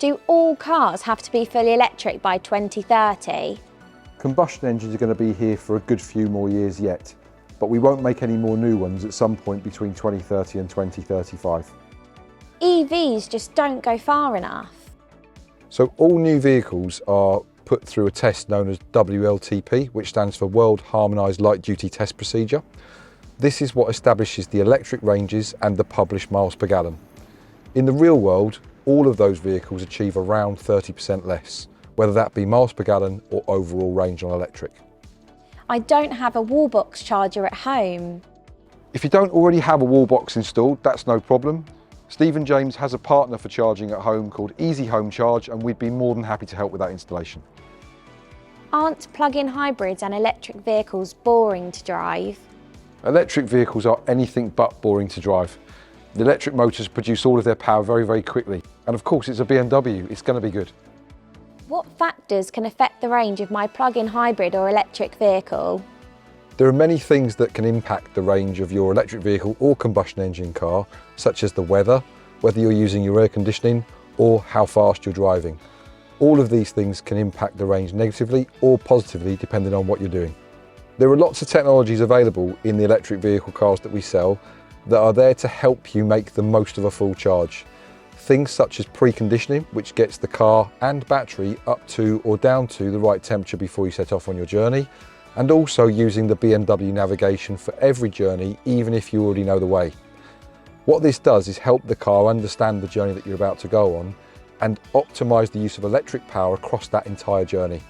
Do all cars have to be fully electric by 2030? Combustion engines are going to be here for a good few more years yet, but we won't make any more new ones at some point between 2030 and 2035. EVs just don't go far enough. So all new vehicles are put through a test known as WLTP, which stands for World Harmonised Light Duty Test Procedure. This is what establishes the electric ranges and the published miles per gallon. In the real world, all of those vehicles achieve around 30% less, whether that be miles per gallon or overall range on electric. I don't have a wall box charger at home. If you don't already have a wall box installed, that's no problem. Stephen James has a partner for charging at home called Easy Home Charge, and we'd be more than happy to help with that installation. Aren't plug-in hybrids and electric vehicles boring to drive? Electric vehicles are anything but boring to drive. The electric motors produce all of their power very, very quickly. And of course, it's a BMW, it's going to be good. What factors can affect the range of my plug-in hybrid or electric vehicle? There are many things that can impact the range of your electric vehicle or combustion engine car, such as the weather, whether you're using your air conditioning, or how fast you're driving. All of these things can impact the range negatively or positively depending on what you're doing. There are lots of technologies available in the electric vehicle cars that we sell that are there to help you make the most of a full charge. Things such as preconditioning, which gets the car and battery up to or down to the right temperature before you set off on your journey, and also using the BMW navigation for every journey, even if you already know the way. What this does is help the car understand the journey that you're about to go on and optimise the use of electric power across that entire journey.